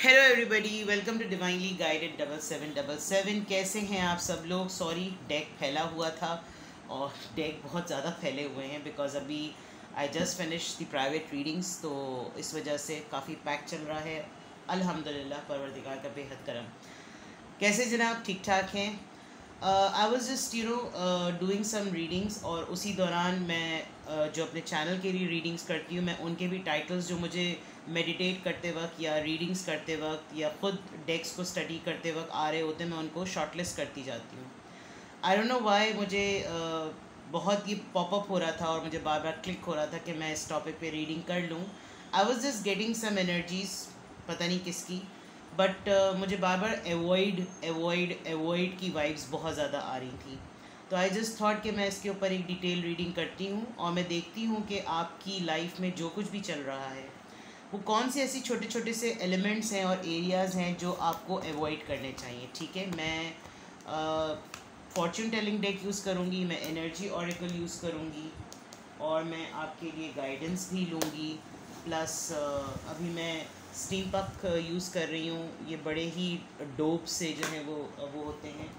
Hello everybody, welcome to divinely guided 7777। कैसे हैं आप सब लोग। सॉरी, डेक फैला हुआ था और डेक बहुत ज़्यादा फैले हुए हैं बिकॉज अभी I just finish the private readings, तो इस वजह से काफ़ी पैक चल रहा है। अल्हम्दुलिल्लाह, परवरदिगार का बेहद करम। कैसे जनाब, ठीक ठाक हैं। I was just doing some readings, और उसी दौरान मैं जो अपने चैनल के लिए रीडिंग्स करती हूँ, मैं उनके भी टाइटल्स जो मुझे मेडिटेट करते वक्त या रीडिंग्स करते वक्त या ख़ुद डेक्स को स्टडी करते वक्त आ रहे होते हैं, मैं उनको शॉर्टलिस्ट करती जाती हूँ। आई डोंट नो वाई मुझे बहुत ये पॉपअप हो रहा था और मुझे बार बार क्लिक हो रहा था कि मैं इस टॉपिक पे रीडिंग कर लूँ। I was just getting some energies, पता नहीं किसकी, बट मुझे बार बार एवॉइड की वाइब्स बहुत ज़्यादा आ रही थी। तो आई जस्ट थॉट कि मैं इसके ऊपर एक डिटेल रीडिंग करती हूँ और मैं देखती हूँ कि आपकी लाइफ में जो कुछ भी चल रहा है वो कौन से ऐसी छोटे छोटे से एलिमेंट्स हैं और एरियाज़ हैं जो आपको एवॉइड करने चाहिए। ठीक है, मैं फॉर्च्यून टेलिंग डेक यूज़ करूँगी, मैं एनर्जी ऑरेकल यूज़ करूँगी और मैं आपके लिए गाइडेंस भी लूँगी। प्लस अभी मैं स्टीम पक यूज़ कर रही हूँ। ये बड़े ही डोप से जो है वो होते हैं।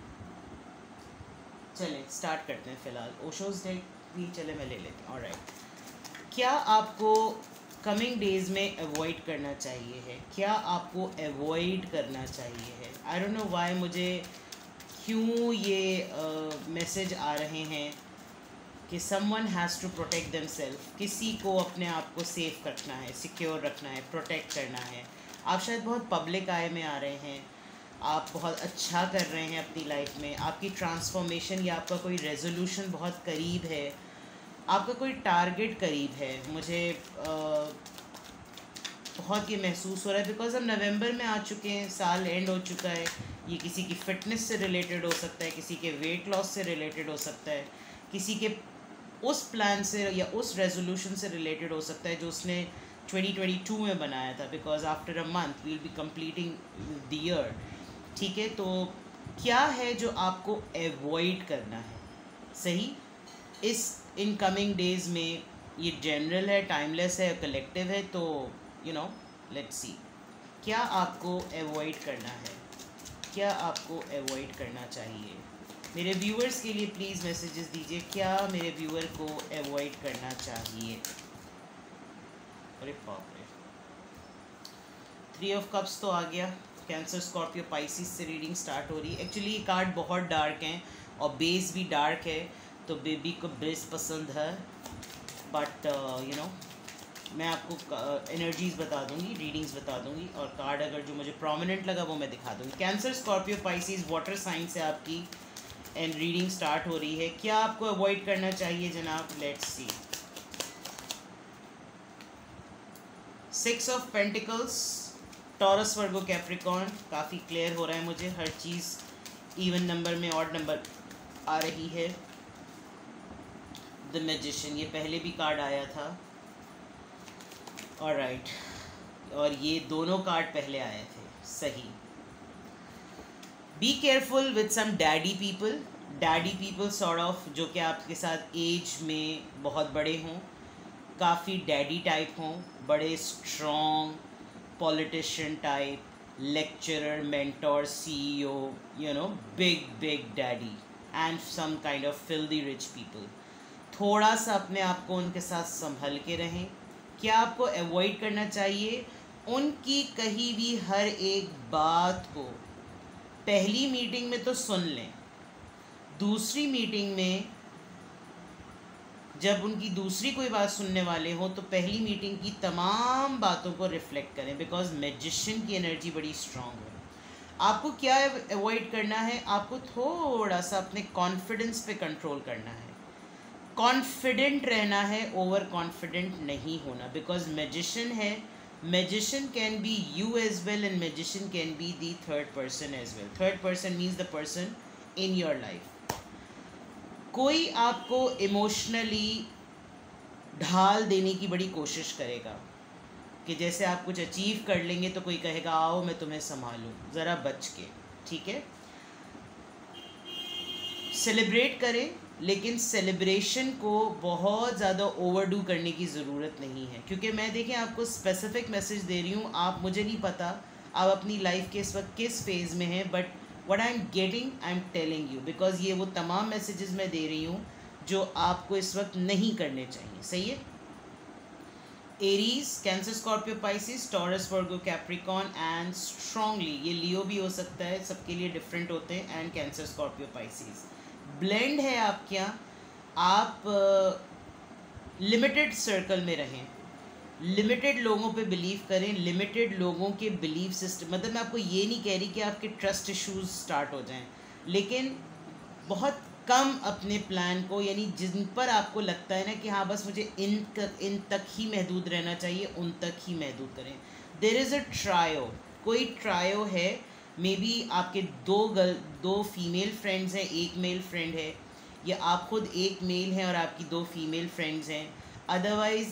चलें स्टार्ट करते हैं। फ़िलहाल ओशोज़ डेक भी चले मैं ले लेती हूँ। ऑलराइट, क्या आपको कमिंग डेज़ में अवॉइड करना चाहिए है, क्या आपको अवॉइड करना चाहिए है। आई डोंट नो वाई मुझे क्यों ये मैसेज आ रहे हैं कि someone has to protect themselves. किसी को अपने आप को सेफ रखना है, सिक्योर रखना है, प्रोटेक्ट करना है। आप शायद बहुत पब्लिक आई में आ रहे हैं, आप बहुत अच्छा कर रहे हैं अपनी लाइफ में, आपकी ट्रांसफॉर्मेशन या आपका कोई रेजोल्यूशन बहुत करीब है, आपका कोई टारगेट करीब है। मुझे बहुत ये महसूस हो रहा है बिकॉज हम नवंबर में आ चुके हैं, साल एंड हो चुका है। ये किसी की फ़िटनेस से रिलेटेड हो सकता है, किसी के वेट लॉस से रिलेटेड हो सकता है, किसी के उस प्लान से या उस रेजोल्यूशन से रिलेटेड हो सकता है जो उसने 2022 में बनाया था। Because after a month we will be completing the year. ठीक है, तो क्या है जो आपको एवॉइड करना है सही इस इनकमिंग डेज़ में। ये जनरल है, टाइमलेस है, कलेक्टिव है, तो लेट्स सी क्या आपको एवॉइड करना है, क्या आपको एवॉइड करना चाहिए। मेरे व्यूअर्स के लिए प्लीज़ मैसेजेस दीजिए, क्या मेरे व्यूअर को एवॉइड करना चाहिए। अरे बाप रे, 3 ऑफ कप्स तो आ गया। कैंसर, स्कॉर्पियो, पाइसिस से रीडिंग स्टार्ट हो रही है। एक्चुअली ये कार्ड बहुत डार्क हैं और बेस भी डार्क है, तो बेबी को बेस पसंद है। बट मैं आपको एनर्जीज़ बता दूंगी, रीडिंग्स बता दूंगी, और कार्ड अगर जो मुझे प्रोमिनेंट लगा वो मैं दिखा दूंगी। Cancer, Scorpio, Pisces water sign से आपकी एंड रीडिंग स्टार्ट हो रही है। क्या आपको अवॉइड करना चाहिए जनाब, let's see. 6 of pentacles, taurus, Virgo, Capricorn. काफ़ी क्लियर हो रहा है मुझे, हर चीज़ इवन नंबर में ऑड नंबर आ रही है। द मैजिशियन, ये पहले भी कार्ड आया था। ऑलराइट, और ये दोनों कार्ड पहले आए थे, सही। Be careful with some daddy people sort of, जो कि आपके साथ एज में बहुत बड़े हों, काफ़ी डैडी टाइप हों, बड़े strong politician type, lecturer, mentor, CEO, big daddy and some kind of filthy rich people. थोड़ा सा अपने आप को उनके साथ संभल के रहें। क्या आपको अवॉइड करना चाहिए, उनकी कही भी हर एक बात को पहली मीटिंग में तो सुन लें, दूसरी मीटिंग में जब उनकी दूसरी कोई बात सुनने वाले हो तो पहली मीटिंग की तमाम बातों को रिफ्लेक्ट करें। बिकॉज मैजिशियन की एनर्जी बड़ी स्ट्रांग है। आपको क्या अवॉइड करना है, आपको थोड़ा सा अपने कॉन्फिडेंस पे कंट्रोल करना है, कॉन्फिडेंट रहना है, ओवर कॉन्फिडेंट नहीं होना। बिकॉज मैजिशियन है, magician can be you as well and magician can be the third person as well. Third person means the person in your life. कोई आपको इमोशनली ढाल देने की बड़ी कोशिश करेगा कि जैसे आप कुछ अचीव कर लेंगे तो कोई कहेगा आओ मैं तुम्हें संभालूं, ज़रा बच के। ठीक है, सेलिब्रेट करें, लेकिन सेलिब्रेशन को बहुत ज़्यादा ओवरडू करने की ज़रूरत नहीं है। क्योंकि मैं देखें आपको स्पेसिफिक मैसेज दे रही हूँ, आप, मुझे नहीं पता आप अपनी लाइफ के इस वक्त किस फेज़ में हैं, but what I am getting I am telling you, because ये वो तमाम मैसेजेस मैं दे रही हूँ जो आपको इस वक्त नहीं करने चाहिए। सही है। Aries, cancer, Scorpio, Pisces, taurus, Virgo, Capricorn and strongly, ये लियो भी हो सकता है, सबके लिए डिफरेंट होते हैं, and cancer, Scorpio, Pisces blend है आपके यहाँ। आप लिमिटेड सर्कल में रहें, लिमिटेड लोगों पे बिलीव करें, लिमिटेड लोगों के बिलीव सिस्टम, मतलब मैं आपको ये नहीं कह रही कि आपके ट्रस्ट इश्यूज स्टार्ट हो जाएं, लेकिन बहुत कम अपने प्लान को, यानी जिन पर आपको लगता है ना कि हाँ बस मुझे इन तक ही महदूद रहना चाहिए, उन तक ही महदूद करें। देयर इज़ अ ट्रायो, कोई ट्रायो है, मे बी आपके दो फीमेल फ्रेंड्स हैं, एक मेल फ्रेंड है, या आप खुद एक मेल हैं और आपकी दो फीमेल फ्रेंड्स हैं, अदरवाइज़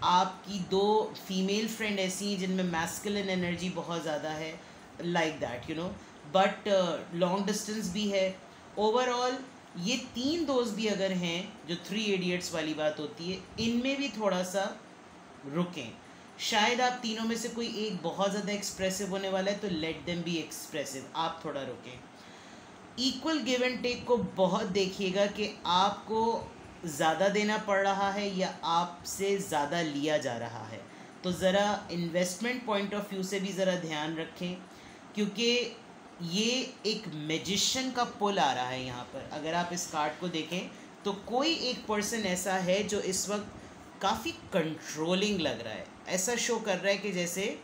आपकी दो फीमेल फ्रेंड ऐसी हैं जिनमें मैस्कुलिन एनर्जी बहुत ज़्यादा है, like that you know, but long distance भी है। ओवरऑल ये 3 दोस्त भी अगर हैं, जो 3 इडियट्स वाली बात होती है, इनमें भी थोड़ा सा रुकें। शायद आप तीनों में से कोई एक बहुत ज़्यादा एक्सप्रेसिव होने वाला है, तो लेट देम बी एक्सप्रेसिव, आप थोड़ा रुकें। इक्वल गिव एंड टेक को बहुत देखिएगा कि आपको ज़्यादा देना पड़ रहा है या आपसे ज़्यादा लिया जा रहा है, तो ज़रा इन्वेस्टमेंट पॉइंट ऑफ व्यू से भी ज़रा ध्यान रखें, क्योंकि ये एक मैजिशियन का पुल आ रहा है यहाँ पर। अगर आप इस कार्ड को देखें तो कोई एक पर्सन ऐसा है जो इस वक्त काफ़ी कंट्रोलिंग लग रहा है, ऐसा शो कर रहा है कि जैसे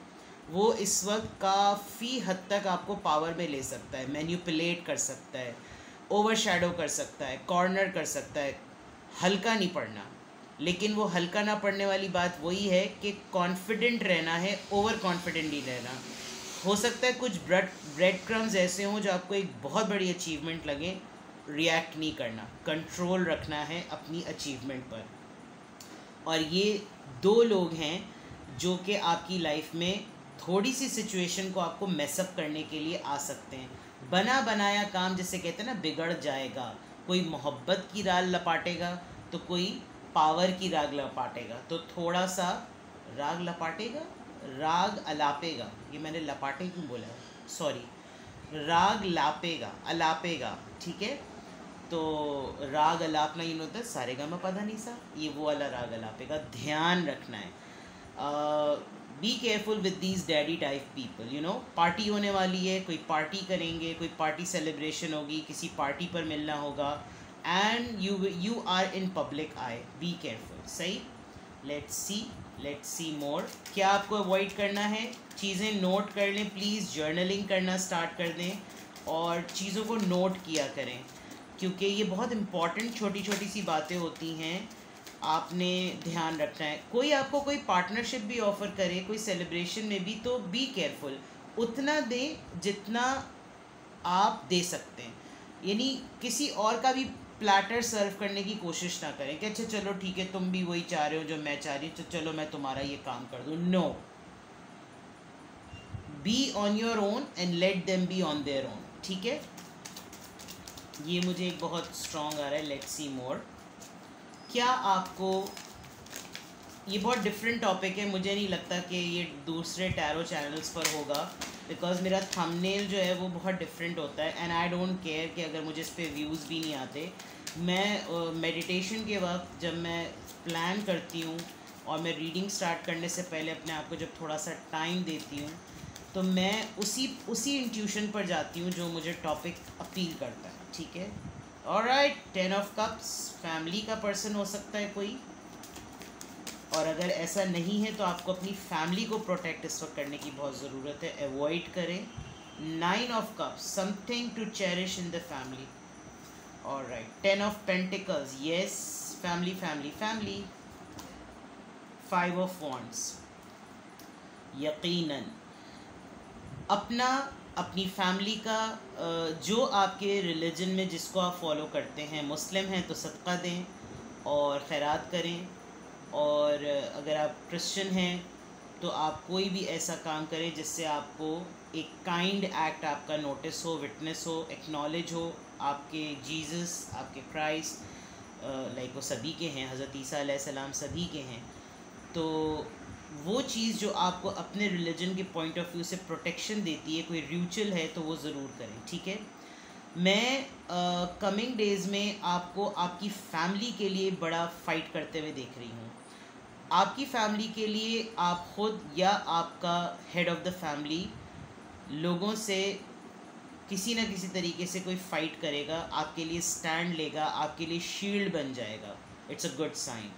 वो इस वक्त काफ़ी हद तक आपको पावर में ले सकता है, मैनिपुलेट कर सकता है, ओवरशैडो कर सकता है, कॉर्नर कर सकता है। हल्का नहीं पड़ना, लेकिन वो हल्का ना पड़ने वाली बात वही है कि कॉन्फिडेंट रहना है, ओवर कॉन्फिडेंट नहीं रहना। हो सकता है कुछ ब्रेड क्रम्स ऐसे हों जो आपको एक बहुत बड़ी अचीवमेंट लगे, रिएक्ट नहीं करना, कंट्रोल रखना है अपनी अचीवमेंट पर। और ये 2 लोग हैं जो कि आपकी लाइफ में थोड़ी सी सिचुएशन को आपको मैसअप करने के लिए आ सकते हैं। बना बनाया काम जिसे कहते हैं ना, बिगड़ जाएगा। कोई मोहब्बत की राग लपाटेगा तो कोई पावर की राग लपाटेगा, तो थोड़ा सा राग लपाटेगा, राग अलापेगा, ये मैंने लपाटे क्यों बोला है, सॉरी, राग लापेगा, अलापेगा, ठीक है। तो राग अलापना इन होता है सारेगामापाधानीसा, ये वो वाला राग अलापेगा, ध्यान रखना है। B careful with these daddy type people, you know. Party होने वाली है, कोई पार्टी करेंगे, कोई पार्टी सेलिब्रेशन होगी, किसी पार्टी पर मिलना होगा, and you are in public eye, be careful. सही। Let's see more. क्या आपको अवॉइड करना है? चीज़ें नोट कर लें प्लीज़, जर्नलिंग करना स्टार्ट कर दें और चीज़ों को नोट किया करें, क्योंकि ये बहुत इम्पॉर्टेंट छोटी छोटी सी बातें होती हैं, आपने ध्यान रखना है। कोई आपको कोई पार्टनरशिप भी ऑफ़र करे कोई सेलिब्रेशन में भी, तो बी केयरफुल, उतना दें जितना आप दे सकते हैं, यानी किसी और का भी प्लेटर सर्व करने की कोशिश ना करें कि अच्छा चलो ठीक है तुम भी वही चाह रहे हो जो मैं चाह रही हूँ, तो चलो मैं तुम्हारा ये काम कर दूँ। No, be on your own and let them be on their own, ठीक है। ये मुझे एक बहुत स्ट्रॉन्ग आ रहा है। Let's see more. क्या आपको, ये बहुत डिफरेंट टॉपिक है, मुझे नहीं लगता कि ये दूसरे टैरो चैनल्स पर होगा, बिकॉज मेरा थंबनेल जो है वो बहुत डिफरेंट होता है, एंड आई डोंट केयर कि अगर मुझे इस पर व्यूज़ भी नहीं आते। मैं मेडिटेशन के वक्त जब मैं प्लान करती हूँ और मैं रीडिंग स्टार्ट करने से पहले अपने आप को जब थोड़ा सा टाइम देती हूँ, तो मैं उसी इंट्यूशन पर जाती हूँ जो मुझे टॉपिक अपील करता है, ठीक है। ऑलराइट, 10 ऑफ कप्स, फैमिली का पर्सन हो सकता है कोई, और अगर ऐसा नहीं है तो आपको अपनी फैमिली को प्रोटेक्ट इस वक्त करने की बहुत ज़रूरत है, अवॉइड करें। 9 of cups, something to cherish in the family. Alright, 10 of pentacles, yes, family family family. 5 of wands, यकीनन अपनी फैमिली का, जो आपके रिलीजन में जिसको आप फॉलो करते हैं, मुस्लिम हैं तो सदका दें और खैरात करें, और अगर आप क्रिश्चियन हैं तो आप कोई भी ऐसा काम करें जिससे आपको एक काइंड एक्ट आपका नोटिस हो, विटनेस हो, एक्नॉलेज हो। आपके जीसस, आपके क्राइस्ट, लाइक वो सभी के हैं, हज़रत ईसा अलैहिस्सलाम सभी के हैं, तो वो चीज़ जो आपको अपने रिलीजन के पॉइंट ऑफ व्यू से प्रोटेक्शन देती है, कोई रिचुअल है तो वो ज़रूर करें, ठीक है। मैं कमिंग डेज़ में आपको आपकी फैमिली के लिए बड़ा फ़ाइट करते हुए देख रही हूँ। आपकी फैमिली के लिए आप खुद या आपका हेड ऑफ़ द फैमिली लोगों से किसी न किसी तरीके से कोई फ़ाइट करेगा, आपके लिए स्टैंड लेगा, आपके लिए शील्ड बन जाएगा। It's a good sign.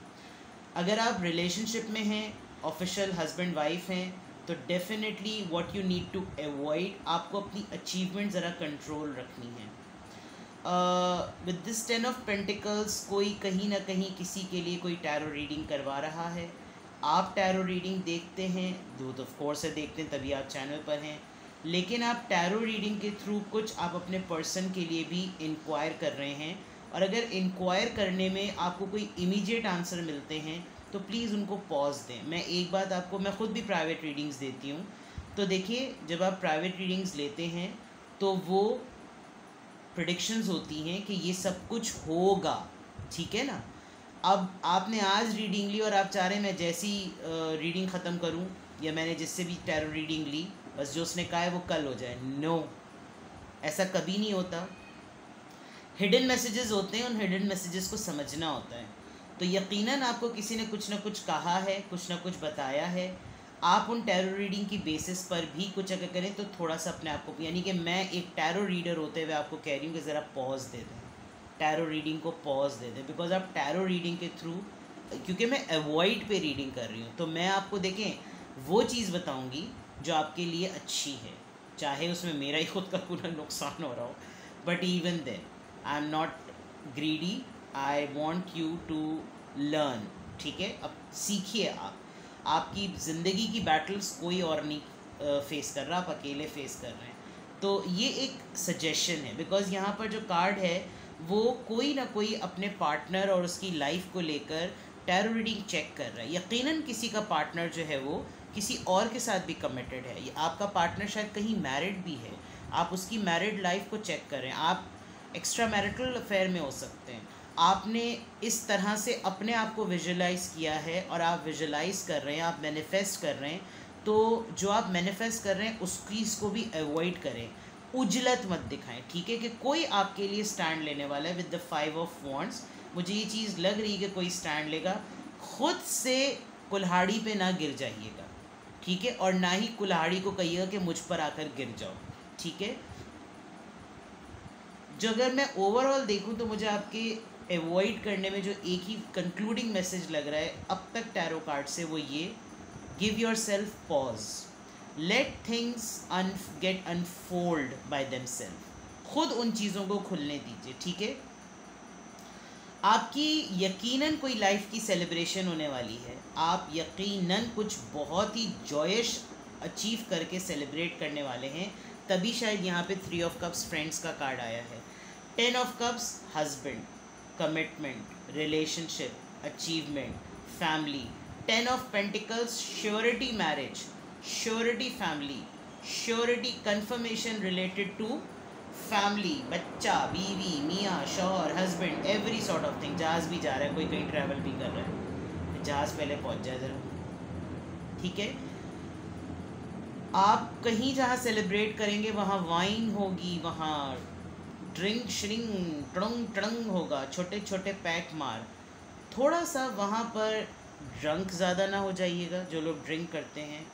अगर आप रिलेशनशिप में हैं, ऑफिशियल हस्बैंड वाइफ हैं, तो definitely what you need to avoid, आपको अपनी अचीवमेंट ज़रा कंट्रोल रखनी है। विद दिस 10 of Pentacles, कोई कहीं ना कहीं किसी के लिए कोई टैरो रीडिंग करवा रहा है। आप टैरो रीडिंग देखते हैं, दो तो ऑफ कोर्स है देखते हैं, तभी आप चैनल पर हैं। लेकिन आप टैरो रीडिंग के थ्रू कुछ आप अपने पर्सन के लिए भी इंक्वायर कर रहे हैं, और अगर इंक्वायर करने में आपको कोई इमीडिएट आंसर मिलते हैं तो प्लीज़ उनको पॉज दें। मैं एक बात आपको, मैं ख़ुद भी प्राइवेट रीडिंग्स देती हूँ, तो देखिए जब आप प्राइवेट रीडिंग्स लेते हैं तो वो प्रेडिक्शंस होती हैं कि ये सब कुछ होगा, ठीक है ना। अब आपने आज रीडिंग ली और आप चाह रहे हैं मैं जैसी रीडिंग ख़त्म करूं, या मैंने जिससे भी टैरो रीडिंग ली बस जो उसने कहा है वो कल हो जाए। नो, ऐसा कभी नहीं होता। हिडन मैसेजेस होते हैं, उन हिडन मैसेजेस को समझना होता है। तो यकीनन आपको किसी ने कुछ ना कुछ कहा है, कुछ ना कुछ बताया है। आप उन टैरो रीडिंग की बेसिस पर भी कुछ अगर करें तो थोड़ा सा अपने आप को, यानी कि मैं एक टैरो रीडर होते हुए आपको कह रही हूँ कि ज़रा पॉज दे दें, टैरो रीडिंग को पॉज दे दें। बिकॉज आप टैरो रीडिंग के थ्रू, क्योंकि मैं अवॉइड पे रीडिंग कर रही हूँ, तो मैं आपको देखें वो चीज़ बताऊँगी जो आपके लिए अच्छी है, चाहे उसमें मेरा ही खुद का पूरा नुकसान हो रहा हो, but even then I am not greedy, I want you to learn, ठीक है। अब सीखिए, आपकी ज़िंदगी की बैटल्स कोई और नहीं फेस कर रहा, आप अकेले फेस कर रहे हैं। तो ये एक सजेशन है, बिकॉज़ यहाँ पर जो कार्ड है वो कोई ना कोई अपने पार्टनर और उसकी लाइफ को लेकर टैरो रीडिंग चेक कर रहा है। यकीनन किसी का पार्टनर जो है वो किसी और के साथ भी कमिटेड है, ये आपका पार्टनर शायद कहीं मैरिड भी है, आप उसकी मैरिड लाइफ को चेक कर रहे हैं, आप एक्स्ट्रा मैरिटल अफेयर में हो सकते हैं। आपने इस तरह से अपने आप को विजुलाइज़ किया है और आप विजुलाइज़ कर रहे हैं, आप मैनिफेस्ट कर रहे हैं। तो जो आप मैनिफेस्ट कर रहे हैं उस चीज़ को भी अवॉइड करें, उजलत मत दिखाएं, ठीक है, कि कोई आपके लिए स्टैंड लेने वाला है। विद द 5 of Wands मुझे ये चीज़ लग रही है कि कोई स्टैंड लेगा। खुद से कुल्हाड़ी पे ना गिर जाइएगा, ठीक है, और ना ही कुल्हाड़ी को कहिएगा कि मुझ पर आकर गिर जाओ, ठीक है। जो अगर मैं ओवरऑल देखूं तो मुझे आपके अवॉइड करने में जो एक ही कंक्लूडिंग मैसेज लग रहा है अब तक टैरो कार्ड से, वो ये, give yourself pause, let things get unfold by themselves. खुद उन चीज़ों को खुलने दीजिए, ठीक है। आपकी यकीनन कोई लाइफ की सेलिब्रेशन होने वाली है, आप यकीनन कुछ बहुत ही जॉयश अचीव करके सेलिब्रेट करने वाले हैं, तभी शायद यहाँ पे 3 of Cups फ्रेंड्स का कार्ड आया है। 10 of Cups husband, commitment, relationship, achievement, family. 10 of Pentacles surety marriage, surety family, surety confirmation related to family, बच्चा, बीवी, मियाँ, शौहर, husband, every sort of thing. जहाज़ भी जा रहा है, कोई कहीं ट्रैवल भी कर रहा है, जहाज़ पहले पहुँच जाए ज़रा, ठीक है। आप कहीं जहाँ सेलिब्रेट करेंगे वहाँ वाइन होगी, वहाँ ड्रिंक श्रिंग टड़ंग टड़ंग होगा, छोटे छोटे पैक मार। थोड़ा सा वहाँ पर ड्रंक ज़्यादा ना हो जाइएगा, जो लोग ड्रिंक करते हैं।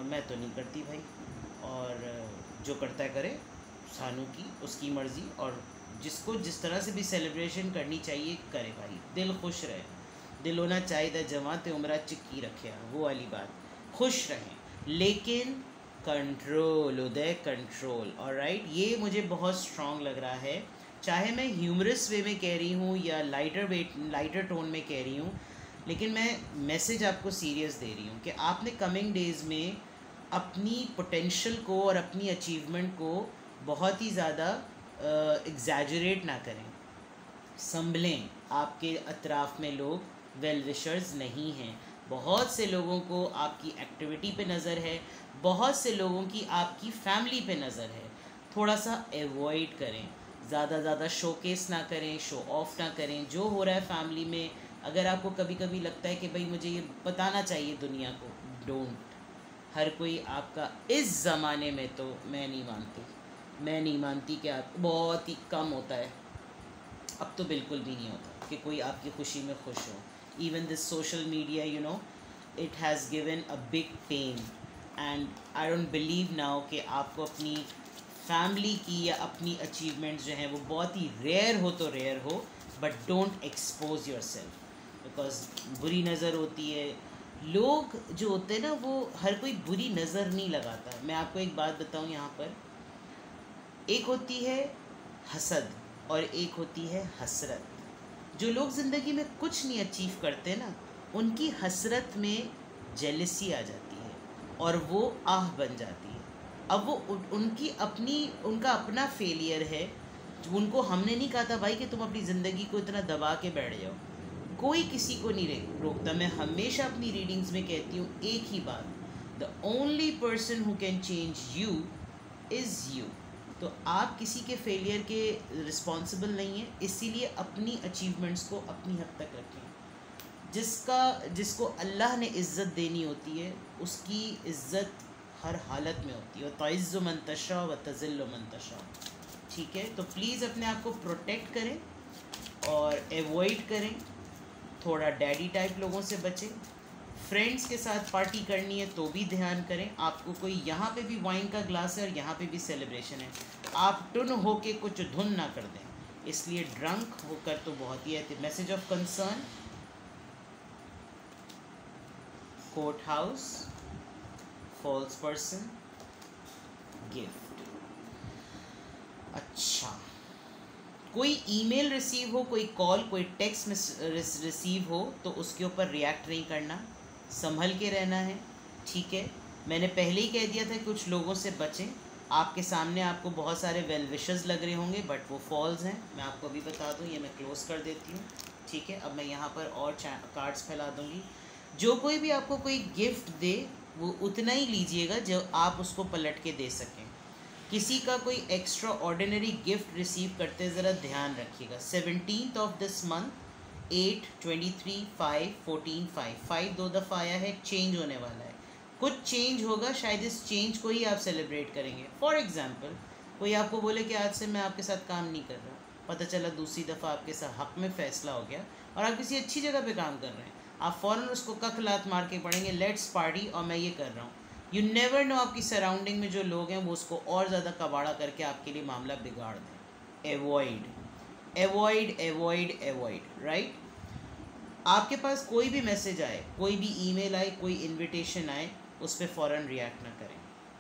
मैं तो नहीं करती भाई, और जो करता है करे, सानू की उसकी मर्ज़ी, और जिसको जिस तरह से भी सेलिब्रेशन करनी चाहिए करे भाई, दिल खुश रहे। दिल होना चाहिए जमाते उम्र चिक्की रखे, वो वाली बात, खुश रहें लेकिन कंट्रोल, उदय कंट्रोल। ऑलराइट, ये मुझे बहुत स्ट्रॉन्ग लग रहा है, चाहे मैं ह्यूमरस वे में कह रही हूँ या लाइटर टोन में कह रही हूँ, लेकिन मैं मैसेज आपको सीरियस दे रही हूँ कि आपने कमिंग डेज़ में अपनी पोटेंशियल को और अपनी अचीवमेंट को बहुत ही ज़्यादा एग्जैजरेट ना करें, संभलें। आपके अतराफ़ में लोग वेल विशर्स नहीं हैं, बहुत से लोगों को आपकी एक्टिविटी पे नज़र है, बहुत से लोगों की आपकी फैमिली पे नज़र है। थोड़ा सा अवॉइड करें, ज़्यादा शोकेस ना करें, शो ऑफ ना करें। जो हो रहा है फैमिली में, अगर आपको कभी कभी लगता है कि भाई मुझे ये बताना चाहिए दुनिया को, डोंट। हर कोई आपका इस ज़माने में, तो मैं नहीं मानती कि आप, बहुत ही कम होता है, अब तो बिल्कुल भी नहीं होता कि कोई आपकी खुशी में खुश हो। Even this social media, you know, it has given a big pain, and I don't believe now कि आपको अपनी फैमिली की या अपनी अचीवमेंट्स जो हैं वो बहुत ही रेयर हो तो रेयर हो, but don't expose your self, because बुरी नज़र होती है। लोग जो होते हैं ना, वो हर कोई बुरी नज़र नहीं लगाता। मैं आपको एक बात बताऊं यहाँ पर, एक होती है हसद और एक होती है हसरत। जो लोग ज़िंदगी में कुछ नहीं अचीव करते ना, उनकी हसरत में जेलसी आ जाती है और वो आह बन जाती है। अब वो उनका अपना फेलियर है। उनको हमने नहीं कहा था भाई कि तुम अपनी ज़िंदगी को इतना दबा के बैठ जाओ, कोई किसी को नहीं रोकता। मैं हमेशा अपनी रीडिंग्स में कहती हूँ एक ही बात, the only person who can change you is you. तो आप किसी के फेलियर के रिस्पॉन्सिबल नहीं हैं, इसीलिए अपनी अचीवमेंट्स को अपनी हद तक रखें। जिसको अल्लाह ने इज़्ज़त देनी होती है, उसकी इज़्ज़त हर हालत में होती है। तइज़्ज़ु मन तशा व तज़िल्लु मन तशा। ठीक है, तो प्लीज़ अपने आप को प्रोटेक्ट करें और एवॉइड करें। थोड़ा डैडी टाइप लोगों से बचें। फ्रेंड्स के साथ पार्टी करनी है तो भी ध्यान करें। आपको कोई यहाँ पे भी वाइन का ग्लास है और यहाँ पे भी सेलिब्रेशन है, आप टुन हो के कुछ धुन ना कर दें, इसलिए ड्रंक होकर तो बहुत ही है। Message of concern, court house, false person, gift. अच्छा, कोई ईमेल रिसीव हो, कोई कॉल, कोई टेक्स्ट रिसीव हो तो उसके ऊपर रिएक्ट नहीं करना, संभल के रहना है। ठीक है, मैंने पहले ही कह दिया था कुछ लोगों से बचें। आपके सामने आपको बहुत सारे वेल विशेस लग रहे होंगे, बट वो फॉल्स हैं। मैं आपको अभी बता दूं, ये मैं क्लोज़ कर देती हूँ। ठीक है, अब मैं यहाँ पर और कार्ड्स फैला दूँगी। जो कोई भी आपको कोई गिफ्ट दे, वो उतना ही लीजिएगा जो आप उसको पलट के दे सकें। किसी का कोई एक्स्ट्रा ऑर्डिनरी गिफ्ट रिसीव करते ज़रा ध्यान रखिएगा। 17th ऑफ दिस मंथ, 8, 23, 5, 14, 5 दो दफ़ा आया है, चेंज होने वाला है। कुछ चेंज होगा, शायद इस चेंज को ही आप सेलिब्रेट करेंगे। फॉर एग्ज़ाम्पल, कोई आपको बोले कि आज से मैं आपके साथ काम नहीं कर रहा, पता चला दूसरी दफ़ा आपके साथ हक़ में फ़ैसला हो गया और आप किसी अच्छी जगह पे काम कर रहे हैं, आप फ़ौरन उसको कख लात मार के पढ़ेंगे, लेट्स पार्टी और मैं ये कर रहा हूँ। यू नेवर नो, आपकी सराउंडिंग में जो लोग हैं वो उसको और ज़्यादा कबाड़ा करके आपके लिए मामला बिगाड़ दें। Avoid avoid avoid avoid, right. आपके पास कोई भी मैसेज आए, कोई भी ईमेल आए, कोई इनविटेशन आए, उस पर फ़ौरन रिएक्ट ना करें।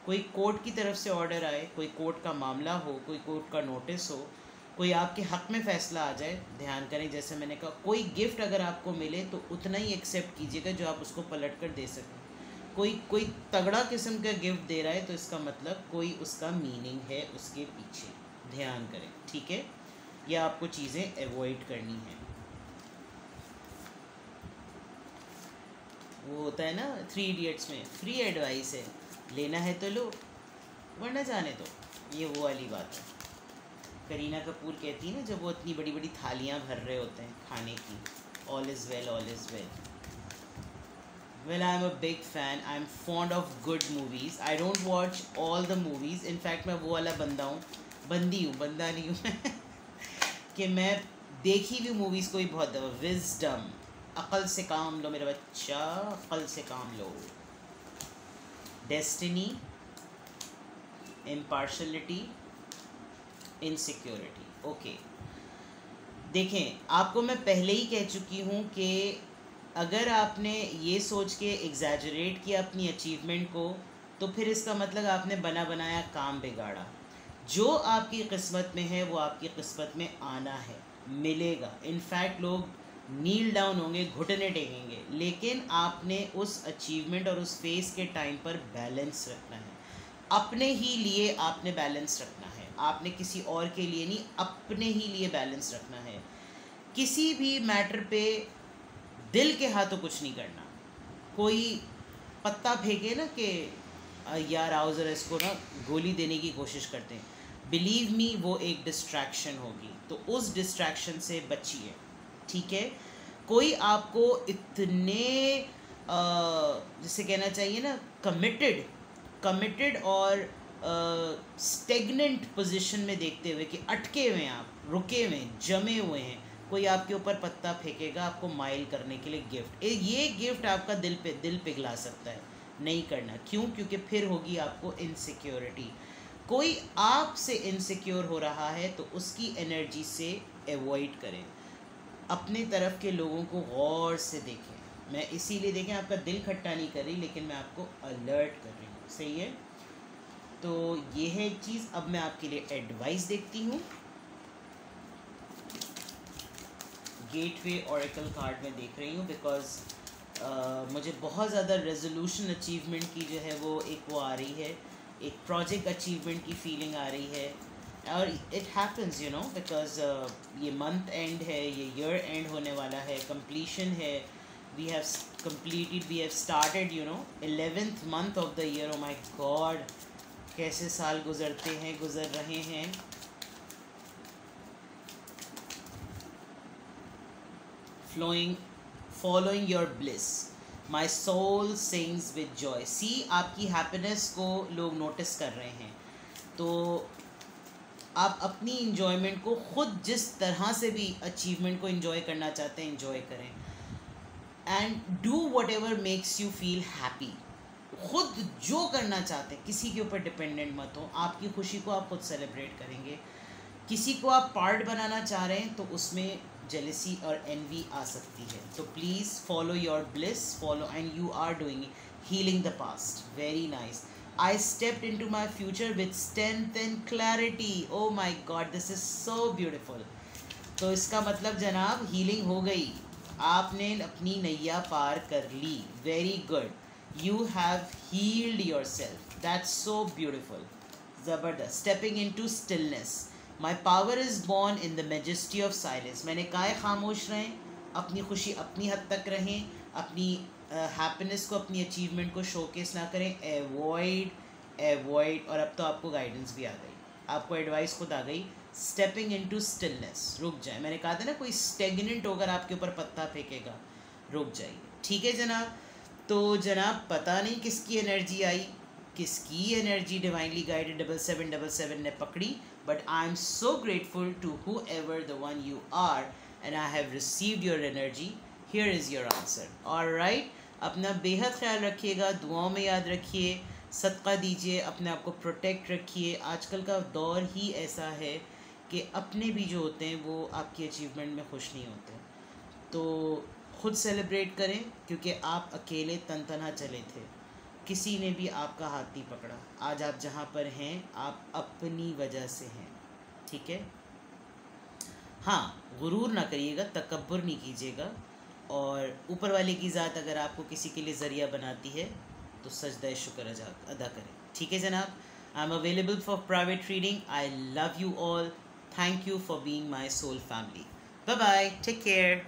कोई कोर्ट की तरफ से ऑर्डर आए, कोई कोर्ट का मामला हो, कोई कोर्ट का नोटिस हो, कोई आपके हक़ में फ़ैसला आ जाए, ध्यान करें। जैसे मैंने कहा, कोई गिफ्ट अगर आपको मिले तो उतना ही एक्सेप्ट कीजिएगा जो आप उसको पलट कर दे सकें। कोई तगड़ा किस्म का गिफ्ट दे रहा है तो इसका मतलब कोई उसका मीनिंग है उसके पीछे, ध्यान करें। ठीक है, या आपको चीज़ें एवॉइड करनी है। वो होता है ना 3 इडियट्स में, फ्री एडवाइस है, लेना है तो लो वरना जाने दो, ये वो वाली बात है। करीना कपूर कहती है ना, जब वो इतनी बड़ी बड़ी थालियाँ भर रहे होते हैं खाने की, all is well, all is well. Well, I'm a big fan. I'm fond of good movies. I don't watch all the movies. In fact, मैं वो वाला बंदा नहीं हूँ मैं कि मैं देखी भी मूवीज़ को ही बहुत दफ़ा। विजडम, अक़ल से काम लो मेरा बच्चा, अक़ल से काम लो। Destiny, impartiality, insecurity. ओके, देखें, आपको मैं पहले ही कह चुकी हूँ कि अगर आपने ये सोच के एग्जैजरेट किया अपनी अचीवमेंट को, तो फिर इसका मतलब आपने बना बनाया काम बिगाड़ा। जो आपकी किस्मत में है वो आपकी किस्मत में आना है, मिलेगा। इनफैक्ट लोग नील डाउन होंगे, घुटने टेकेंगे, लेकिन आपने उस अचीवमेंट और उस फेस के टाइम पर बैलेंस रखना है। अपने ही लिए आपने बैलेंस रखना है, आपने किसी और के लिए नहीं, अपने ही लिए बैलेंस रखना है। किसी भी मैटर पे दिल के हाथों कुछ नहीं करना। कोई पत्ता फेंके ना कि यार आओ ज़रा इसको ना गोली देने की कोशिश करते हैं, बिलीव मी वो एक डिस्ट्रैक्शन होगी, तो उस डिस्ट्रैक्शन से बचिए। ठीक है, कोई आपको इतने जिसे कहना चाहिए ना कमिटेड और स्टेगनेंट पोजीशन में देखते हुए कि अटके हुए हैं, आप रुके हुए हैं, जमे हुए हैं, कोई आपके ऊपर पत्ता फेंकेगा आपको माइल करने के लिए गिफ्ट, ये गिफ्ट आपका दिल पिघला सकता है। नहीं करना। क्यों? क्योंकि फिर होगी आपको इनसिक्योरिटी। कोई आपसे इनसिक्योर हो रहा है तो उसकी एनर्जी से एवॉइड करें। अपने तरफ के लोगों को गौर से देखें। मैं इसीलिए देखें, आपका दिल खट्टा नहीं कर रही, लेकिन मैं आपको अलर्ट कर रही हूँ। सही है? तो ये है एक चीज़। अब मैं आपके लिए एडवाइस देखती हूँ। गेटवे ऑरेकल कार्ड में देख रही हूँ बिकॉज मुझे बहुत ज़्यादा रेजोल्यूशन अचीवमेंट की जो है वो आ रही है, एक प्रोजेक्ट अचीवमेंट की फीलिंग आ रही है। और इट हैपन्स बिकॉज ये मंथ एंड है, ये ईयर एंड होने वाला है, कंप्लीशन है। We have started 11th month of the year. Oh my God, कैसे साल गुजर रहे हैं। Following your bliss, my soul sings with joy. See, आपकी हैप्पीनेस को लोग नोटिस कर रहे हैं। तो आप अपनी इंजॉयमेंट को खुद जिस तरह से भी अचीवमेंट को इंजॉय करना चाहते हैं इंजॉय करें। And do what ever makes you feel happy. खुद जो करना चाहते हैं, किसी के ऊपर डिपेंडेंट मत हो। आपकी खुशी को आप खुद सेलिब्रेट करेंगे। किसी को आप पार्ट बनाना चाह रहे हैं तो उसमें जेलसी और एनवी आ सकती है। तो please follow your bliss, follow, and you are doing healing the past. Very nice. I stepped into my future with strength and clarity. Oh my God, this is so beautiful. तो इसका मतलब जनाब healing हो गई, आपने अपनी नैया पार कर ली। Very good, you have healed yourself. That's so beautiful, ज़बरदस्त। Stepping into stillness, my power is born in the majesty of silence. मैंने कहा है खामोश रहें, अपनी खुशी अपनी हद तक रहें, अपनी हैप्पीनेस को, अपनी अचीवमेंट को शोकेस ना करें। एवॉइड। और अब तो आपको गाइडेंस भी आ गई, आपको एडवाइस खुद आ गई। स्टेपिंग इनटू स्टिलनेस, रुक जाए। मैंने कहा था ना, कोई स्टेगनेंट होकर आपके ऊपर पत्ता फेंकेगा, रुक जाइए। ठीक है जनाब। तो जनाब पता नहीं किसकी एनर्जी आई, किसकी एनर्जी डिवाइनली गाइडेड 7777 ने पकड़ी, but I am so grateful to whoever the one you are, and I have received your energy. Here is your answer. Alright, अपना बेहद ख्याल रखिएगा, दुआओं में याद रखिए, सदका दीजिए, अपने आप को प्रोटेक्ट रखिए। आजकल का दौर ही ऐसा है कि अपने भी जो होते हैं वो आपकी अचीवमेंट में खुश नहीं होते। तो खुद सेलिब्रेट करें, क्योंकि आप अकेले तन तनहा चले थे, किसी ने भी आपका हाथ नहीं पकड़ा। आज आप जहाँ पर हैं आप अपनी वजह से हैं। ठीक है? हाँ, गुरूर ना करिएगा, तकब्बुर नहीं कीजिएगा। और ऊपर वाले की ज़ात अगर आपको किसी के लिए ज़रिया बनाती है तो सजदा शुक्र अदा करें। ठीक है जनाब। I am available for private reading. I love you all. Thank you for being my soul family. Bye bye, take care.